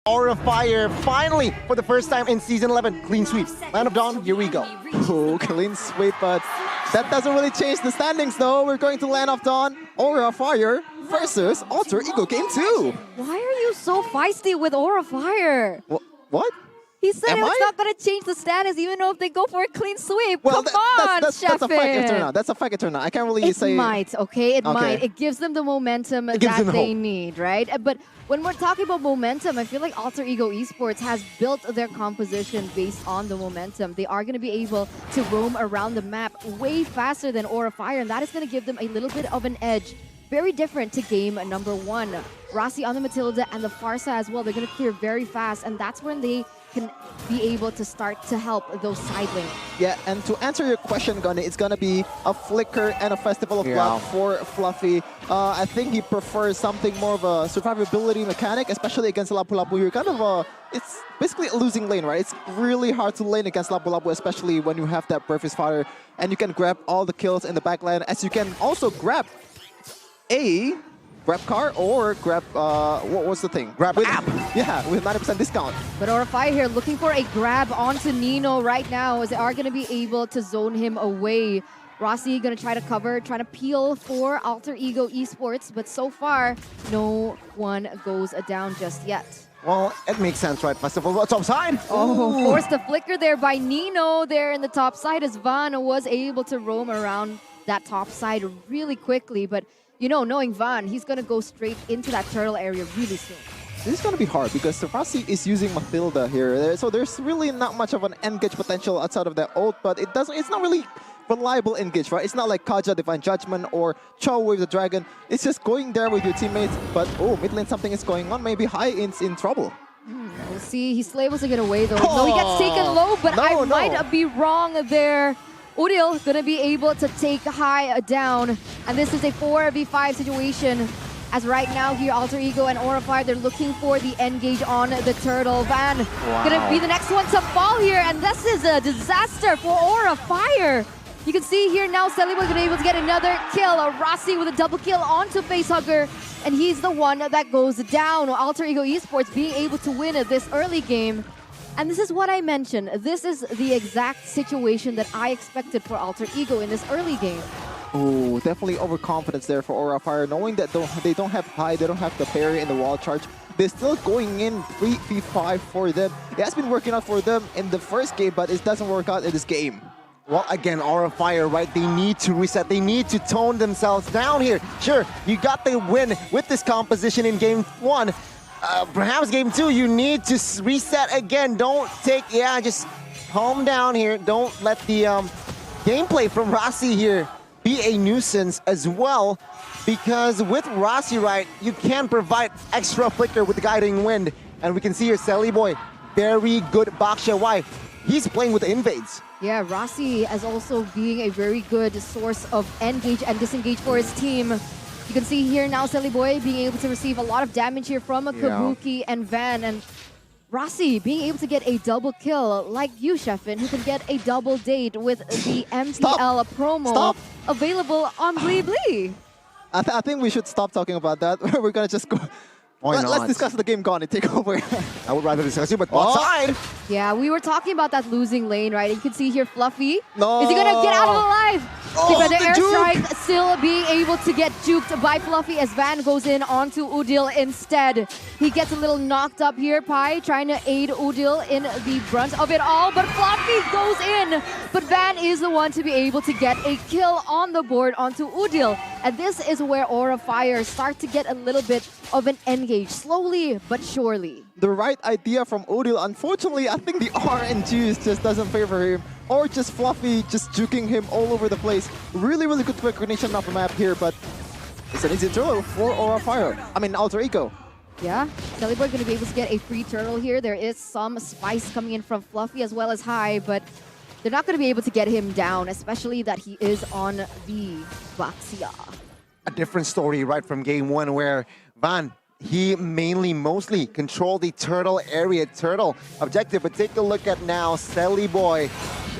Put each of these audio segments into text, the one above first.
Aura Fire, finally, for the first time in Season 11, clean sweep. Land of Dawn, here we go. Oh, clean sweep, but that doesn't really change the standings though. We're going to Land of Dawn, Aura Fire versus Alter Ego Game 2. Why are you so feisty with Aura Fire? What? He said Am it's I? not going to change the status even though if they go for a clean sweep. Well, Come on, that's a fight Sheffin. turnout. That's a fight turnout. I can't really It say. might, okay? It Okay. might. It gives them the momentum that gives them they hope. need, right? But when we're talking about momentum, I feel like Alter Ego Esports has built their composition based on the momentum. They are going to be able to roam around the map way faster than Aura Fire, and that is going to give them a little bit of an edge. Very different to game number 1. Rossi on the Matilda and the Farsa as well. They're going to clear very fast, and that's when they can be able to start to help those side lanes. Yeah, and to answer your question, Gunny, it's gonna be a Flicker and a Festival of Blood for Fluffy. I think he prefers something more of a survivability mechanic, especially against Lapu Lapu. You're kind of it's basically a losing lane, right? It's really hard to lane against Lapu Lapu, especially when you have that Breath Fire, and you can grab all the kills in the backline, as you can also grab a grab car or grab, what was the thing? Grab app. Yeah, with 90% discount. But Aura Fire here looking for a grab onto Nino right now as they are going to be able to zone him away. Rossi going to try to cover, trying to peel for Alter Ego Esports, but so far, no one goes down just yet. Well, it makes sense, right? Festival top side. Oh, forced the flicker there by Nino there in the top side as Van was able to roam around that top side really quickly. But, you know, knowing Van, he's going to go straight into that turtle area really soon. This is going to be hard because Rossi is using Matilda here, so there's really not much of an engage potential outside of that ult, but it's not really reliable engage, right? It's not like Kaja, Divine Judgment, or Cho with the Dragon. It's just going there with your teammates, but oh, mid lane something is going on. Maybe High In's in trouble. We'll see. He's still able to get away though. No, he gets taken low, but I might be wrong there. Udil gonna be able to take High down, and this is a 4v5 situation. As right now here, Alter Ego and Aura Fire, they're looking for the engage on the turtle. Van gonna be the next one to fall here, and this is a disaster for Aura Fire. You can see here now, Celibo gonna be able to get another kill. Rossi with a double kill onto Facehugger, and he's the one that goes down. Alter Ego Esports being able to win this early game. And this is what I mentioned. This is the exact situation that I expected for Alter Ego in this early game. Oh, definitely overconfidence there for Aura Fire, knowing that they don't have High, they don't have the parry and the wall charge. They're still going in 3v5 for them. It has been working out for them in the first game, but it doesn't work out in this game. Well, again, Aura Fire, right? They need to reset. They need to tone themselves down here. Sure, you got the win with this composition in Game 1. Perhaps Game 2, you need to reset again. Don't take, just calm down here. Don't let the gameplay from Rossi here be a nuisance as well, because with Rossi, right, you can provide extra flicker with the guiding wind, and we can see here Celiboy, very good Baksha. Why? He's playing with the invades. Yeah, Rossi as also being a very good source of engage and disengage for his team. You can see here now Celiboy being able to receive a lot of damage here from Kabuki and Van, and Rossi being able to get a double kill like you, Sheffin, who can get a double date with the MPL promo available on Blibli. I think we should stop talking about that. We're gonna just go. Let's discuss the game gone and take over. I would rather discuss it, but outside. Yeah, we were talking about that losing lane, right? You can see here Fluffy. No. Is he gonna get out of alive? Oh, the juke. airstrike still being able to get juked by Fluffy as Van goes in onto Udil instead. He gets a little knocked up here. Pai trying to aid Udil in the brunt of it all, but Fluffy goes in. But Van is the one to be able to get a kill on the board onto Udil. And this is where Aura Fire start to get a little bit of an engage, slowly but surely. The right idea from Udil. Unfortunately, I think the RNG just doesn't favor him. Or just Fluffy just juking him all over the place. Really, really good coordination of the map here, but it's an easy turtle for Aura Fire. I mean, Alter Ego. Yeah, Celiboy going to be able to get a free turtle here. There is some spice coming in from Fluffy as well as High, but they're not going to be able to get him down, especially that he is on the Baxia. A different story, right, from Game 1 where Van, he mostly controlled the turtle area, turtle objective. But take a look at now, Celiboy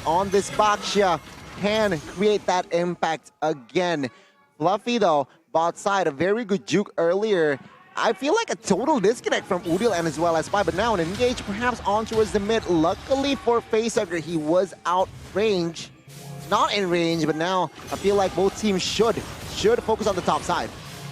on this Baksha can create that impact again. Fluffy though, bot side, a very good juke earlier. I feel like a total disconnect from Udil and as well as Spy, but now an engage perhaps on towards the mid. Luckily for Facehugger, he was out range. Not in range, but now I feel like both teams should focus on the top side.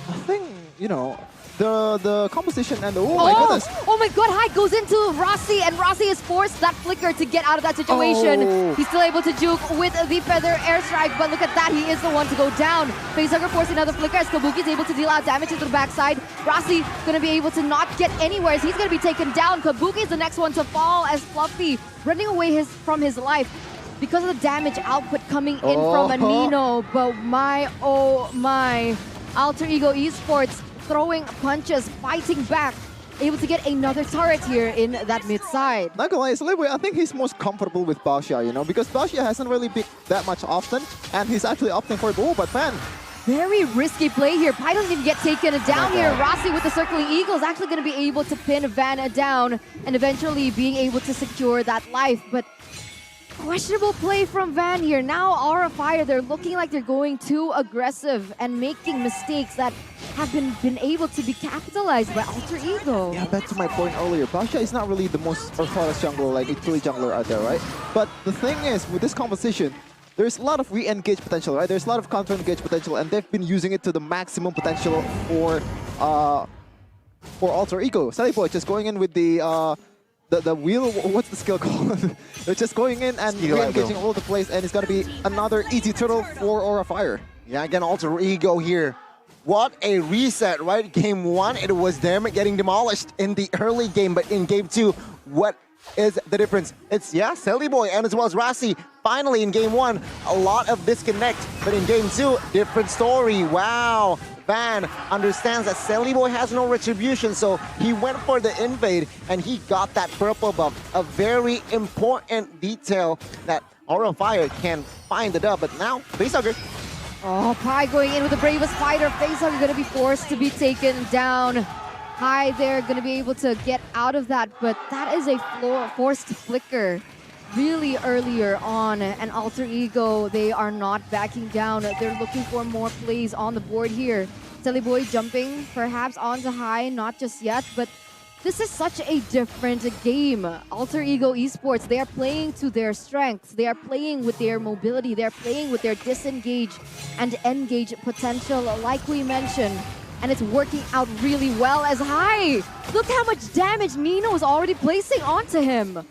I think, you know, the composition and the... Oh my goodness! Oh my god, Hyde goes into Rossi, and Rossi is forced that flicker to get out of that situation. Oh. He's still able to juke with the feather airstrike, but look at that, he is the one to go down. Facehugger forcing another flicker as Kabuki is able to deal out damage into the backside. Rossi gonna be able to not get anywhere as he's gonna be taken down. Kabuki is the next one to fall as Fluffy running away from his life because of the damage output coming in from Nino. But my, oh my, Alter Ego Esports throwing punches, fighting back, able to get another turret here in that mid side. Not gonna lie, Slayboy, I think he's most comfortable with Baoxia, you know, because Baoxia hasn't really picked that much often, and he's actually opting for it. Oh, but Fan. Very risky play here. Pi doesn't even get taken down here. Rossi with the circling eagle is actually going to be able to pin Van down and eventually being able to secure that life. But questionable play from Van here. Now Aura Fire, they're looking like they're going too aggressive and making mistakes that have been able to be capitalized by Alter Ego. Yeah, back to my point earlier, Baoxia is not really the most orthodox jungler, like Italy jungler out there, right? But the thing is, with this composition, there's a lot of re-engage potential, right? There's a lot of counter-engage potential, and they've been using it to the maximum potential for Alter Ego. Slayboy just going in with the wheel, what's the skill called? They're just going in and re-engaging all the place, and it's gonna be another easy turtle for Aura Fire. Yeah, again, Alter Ego here. What a reset, right? Game 1, it was them getting demolished in the early game, but in Game 2, what is the difference? It's, yeah, Slayboy and as well as Rossi. Finally, in Game 1, a lot of disconnect, but in Game 2, different story. Wow. Van understands that Slayboy has no retribution, so he went for the invade, and he got that purple buff. A very important detail that Aura Fire can find the dub, but now, Facehugger. Oh, Pi going in with the bravest fighter. Facehugger going to be forced to be taken down. High there, going to be able to get out of that, but that is a forced flicker really earlier on. And Alter Ego, they are not backing down. They're looking for more plays on the board here. Slayboy jumping perhaps onto High, not just yet, but this is such a different game. Alter Ego Esports, they are playing to their strengths. They are playing with their mobility. They're playing with their disengage and engage potential, like we mentioned. And it's working out really well as High. Look how much damage Nino is already placing onto him.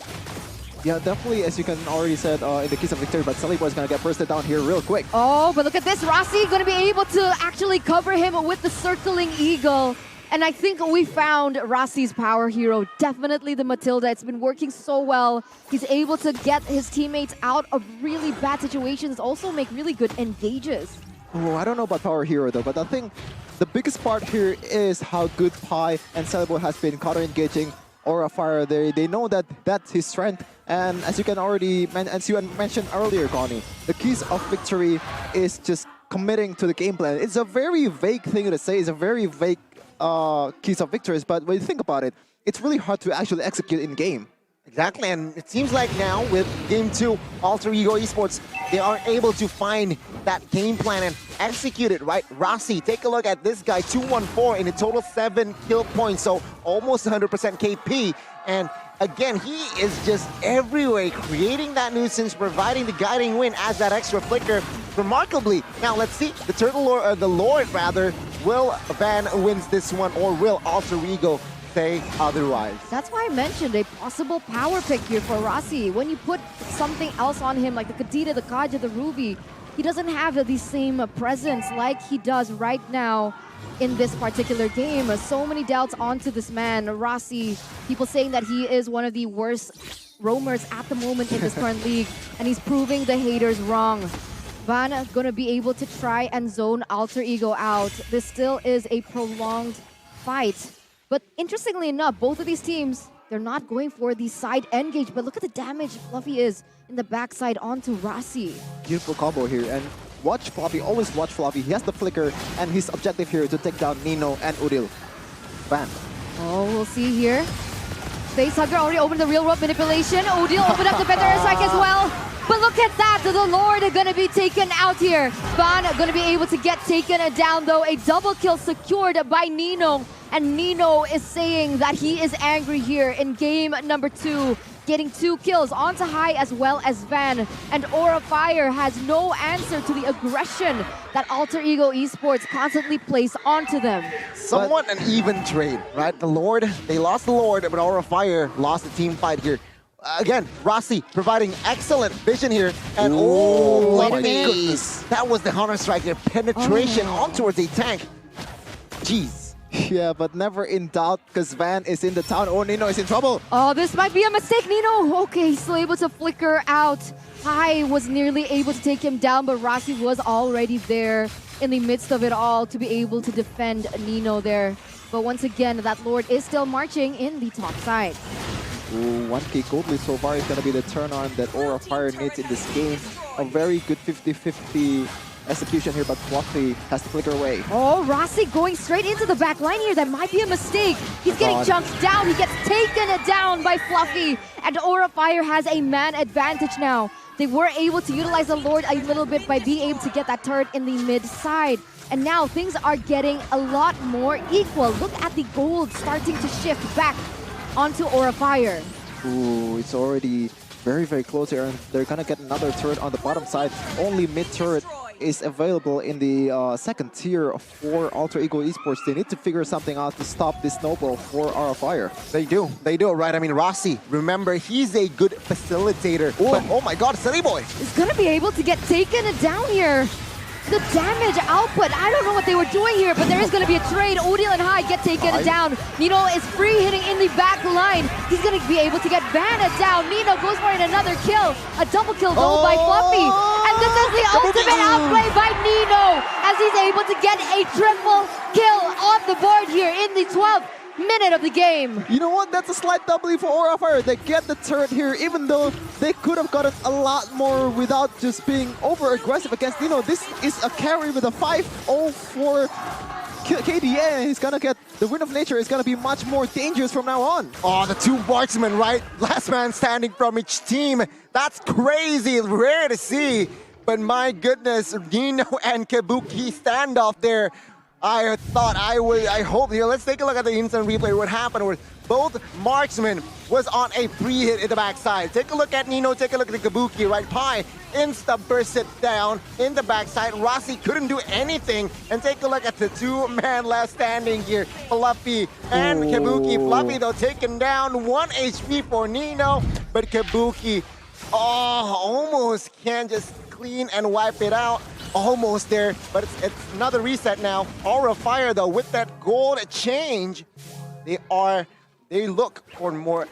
Yeah, definitely, as you can already said in the case of victory, but Slayboy is going to get bursted down here real quick. Oh, but look at this. Rossi going to be able to actually cover him with the circling eagle. And I think we found Rossi's power hero, definitely the Matilda. It's been working so well. He's able to get his teammates out of really bad situations, also make really good engages. Oh, I don't know about power hero though, but I think the biggest part here is how good Pi and Slayboy has been counter-engaging Aura Fire. They know that that's his strength, and as you can already as you mentioned earlier, Connie, the keys of victory is just committing to the game plan. It's a very vague thing to say. It's a very vague keys of victories, but when you think about it, it's really hard to actually execute in game. Exactly, and it seems like now with Game 2, Alter Ego Esports, they are able to find that game plan and execute it, right? Rossi, take a look at this guy, 214 in a total 7 kill points, so almost 100% KP. And again, he is just everywhere, creating that nuisance, providing the guiding win as that extra flicker. Remarkably, now let's see, the Turtle Lord, the Lord rather, will Van wins this one, or will Alter Ego say otherwise? That's why I mentioned a possible power pick here for Rossi. When you put something else on him, like the Kadita, the Kaja, the Ruby, he doesn't have the same presence like he does right now in this particular game. So many doubts onto this man, Rossi. People saying that he is one of the worst roamers at the moment in this current league, and he's proving the haters wrong. Van gonna be able to try and zone Alter Ego out. This still is a prolonged fight. But interestingly enough, both of these teams, they're not going for the side engage, but look at the damage Fluffy is in the backside onto Rossi. Beautiful combo here, and watch Fluffy, always watch Fluffy. He has the flicker, and his objective here to take down Nino and Udil. Van. Oh, we'll see here. Facehugger already opened the real rope manipulation. Udil opened up the better strike as well. But look at that, the Lord are gonna be taken out here. Van gonna be able to get taken down though. A double kill secured by Nino. And Nino is saying that he is angry here in game number 2, getting 2 kills onto High as well as Van. And Aura Fire has no answer to the aggression that Alter Ego Esports constantly place onto them. Somewhat an even trade, right? The Lord, they lost the Lord, but Aura Fire lost the team fight here. Again, Rossi providing excellent vision here. And oh my goodness, that was the Hunter Strike there. Penetration on towards a tank. Jeez. Yeah, but never in doubt because Van is in the town. Oh, Nino is in trouble. Oh, this might be a mistake, Nino. Okay, he's still able to flicker out. High was nearly able to take him down, but Rossi was already there in the midst of it all to be able to defend Nino there. But once again, that Lord is still marching in the top side. Ooh, 1k gold lead so far is going to be the turn on that Aura Fire needs in this game. A very good 50-50 execution here, but Fluffy has to flicker away. Oh, Rossi going straight into the back line here. That might be a mistake. He's getting chunked down. He gets taken down by Fluffy. And Aura Fire has a man advantage now. They were able to utilize the Lord a little bit by being able to get that turret in the mid side. And now things are getting a lot more equal. Look at the gold starting to shift back onto Aura Fire. Ooh, it's already very, very close here. And they're going to get another turret on the bottom side. Only mid turret is available in the second tier for Alter Ego Esports. They need to figure something out to stop this snowball for Aura Fire. They do, right? I mean, Rossi, remember, he's a good facilitator. But oh my god, Silly Boy is going to be able to get taken down here. The damage output, I don't know what they were doing here, but there is going to be a trade. Odil and High get taken down. Nino is free hitting in the back line. He's going to be able to get Vanna down. Nino goes for another kill. A double kill though by Fluffy. And this is the ultimate outplay by Nino as he's able to get a triple kill on the board here in the 12th minute of the game. You know what? That's a slight W for Aura Fire. They get the turret here, even though they could have gotten a lot more without just being over-aggressive against Nino. This is a carry with a 5-0-4 KDA. He's gonna get the Wind of Nature. Is gonna be much more dangerous from now on. Oh, the 2 marksmen, right? Last man standing from each team. That's crazy. It's rare to see. But my goodness, Nino and Kabuki standoff there. I thought I hope here. Let's take a look at the instant replay. What happened was both marksmen was on a pre-hit in the backside. Take a look at Nino, take a look at the Kabuki, right? Pi insta burst it down in the backside. Rossi couldn't do anything. And take a look at the 2-man left standing here. Fluffy and Kabuki. Fluffy though taken down, 1 HP for Nino, but Kabuki almost can just clean and wipe it out. Almost there, but it's another reset now. Aura Fire though, with that gold change, they look for more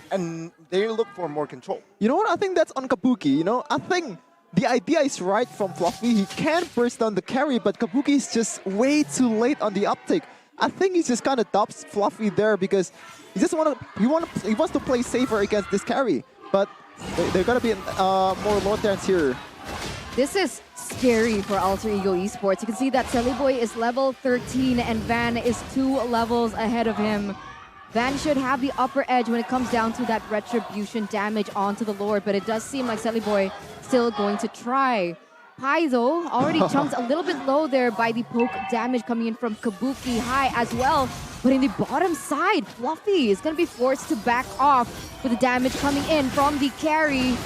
control. You know what? I think that's on Kabuki. You know, I think the idea is right from Fluffy. He can burst down the carry, but Kabuki is just way too late on the uptake. I think he just kind of dubs Fluffy there because he wants to play safer against this carry. But they're gonna be more low turns here. This is scary for Alter Ego Esports. You can see that Boy is level 13 and Van is 2 levels ahead of him. Van should have the upper edge when it comes down to that retribution damage onto the Lord, but it does seem like Boy still going to try. Pi though, already chunked a little bit low there by the poke damage coming in from Kabuki. High as well, but in the bottom side, Fluffy is going to be forced to back off with the damage coming in from the carry.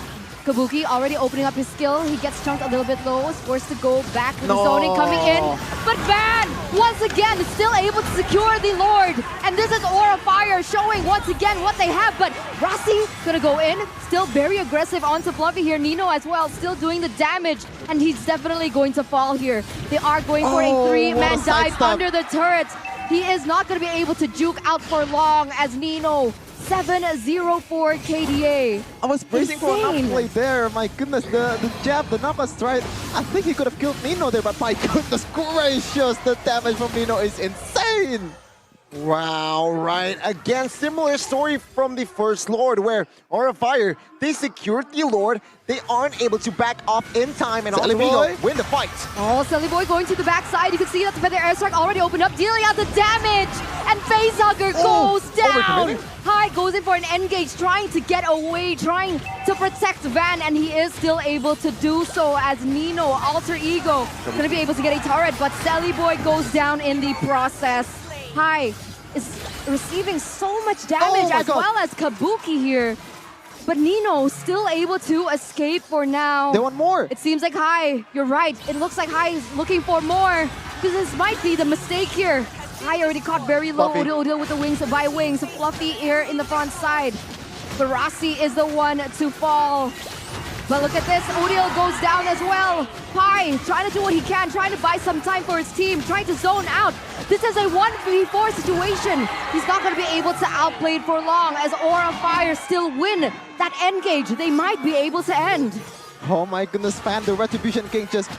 Kabuki already opening up his skill. He gets chunked a little bit low, is forced to go back with the zoning coming in. But Van, once again, is still able to secure the Lord. And this is Aura Fire showing once again what they have. But Rossi gonna go in, still very aggressive onto Fluffy here. Nino as well, still doing the damage. And he's definitely going to fall here. They are going for a 3-man dive under the turret. He is not gonna be able to juke out for long as Nino 7-0-4 KDA. I was bracing for an upplay there. My goodness, the jab, the Nappa strike. I think he could have killed Nino there, but my goodness gracious, the damage from Nino is insane. Wow, right. Again, similar story from the first Lord where Aura Fire, they secured the Lord. They aren't able to back off in time and Alter Ego win the fight. Oh, Boy going to the backside. You can see that the Feather Airstrike already opened up, dealing out the damage. And Facehugger goes down. High goes in for an engage, trying to get away, trying to protect Van, and he is still able to do so as Nino, Alter Ego, going to be able to get a turret, but Boy goes down in the process. High is receiving so much damage as well as Kabuki here. But Nino still able to escape for now. They want more. It seems like Hai, you're right. It looks like Hai is looking for more. Because this might be the mistake here. Hai already caught very low. Odil with the wings, by wings. Fluffy here in the front side. But Rossi is the one to fall. But look at this, Odil goes down as well. Pai trying to do what he can, trying to buy some time for his team, trying to zone out. This is a 1v4 situation. He's not going to be able to outplay it for long as Aura Fire still win that engage. They might be able to end. Oh my goodness, fan, the Retribution King just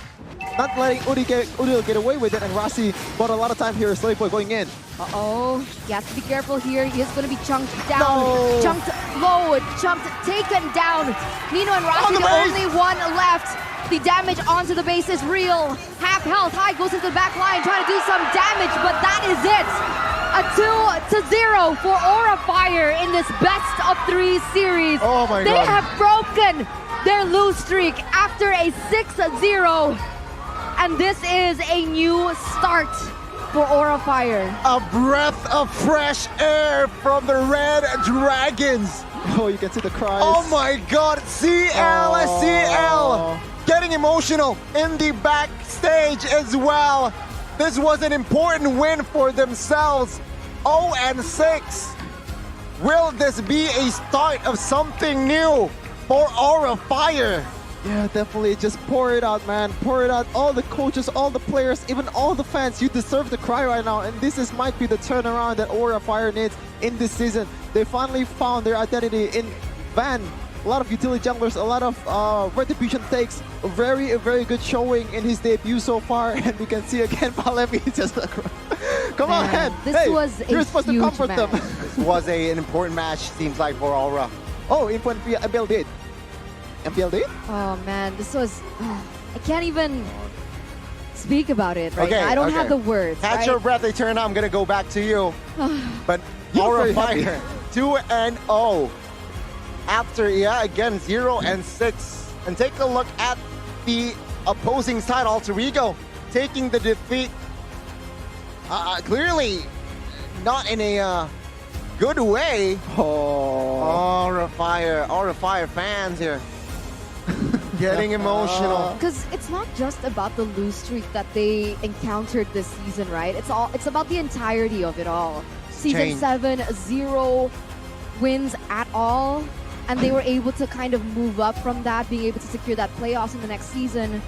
not letting Odil get away with it, and Rossi bought a lot of time here. Slave Boy going in. Uh-oh, he has to be careful here. He is going to be chunked down, chunked low, chunked, taken down. Nino and Rossi, the only one left. The damage onto the base is real. Half health, Hai goes into the back line, trying to do some damage, but that is it. A 2-0 for Aura Fire in this best of 3 series. Oh my God. They have broken their lose streak after a 6-0. And this is a new start for Aura Fire. A breath of fresh air from the Red Dragons. Oh, you can see the cries. Oh my God, CL getting emotional in the backstage as well. This was an important win for themselves. 0-6. Will this be a start of something new for Aura Fire? Yeah, definitely. Just pour it out, man. Pour it out. All the coaches, all the players, even all the fans, you deserve to cry right now. And this might be the turnaround that Aura Fire needs in this season. They finally found their identity in Van. A lot of utility junglers, a lot of Retribution takes. A very good showing in his debut so far. And we can see again, Palemi just come on, man. This was you're supposed to comfort them. This was an important match, seems like, for Aura. Oh, MPL did. MPL did? Oh man, this was... I can't even speak about it right Okay, now. I don't have the words. Catch your breath, Eterna. I'm going to go back to you. But Aura Fire, 2-0. After, again, 0-6. And take a look at the opposing side, Alter Ego, taking the defeat. Clearly not in a good way. Aura Fire fans here. Getting emotional. Because it's not just about the lose streak that they encountered this season, right? It's about the entirety of it all. Season 7, 0 wins at all. And they were able to kind of move up from that, being able to secure that playoffs in the next season.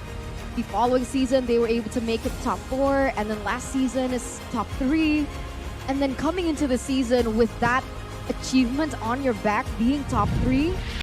The following season, they were able to make it top 4. And then last season is top 3. And then coming into the season with that achievement on your back, being top 3,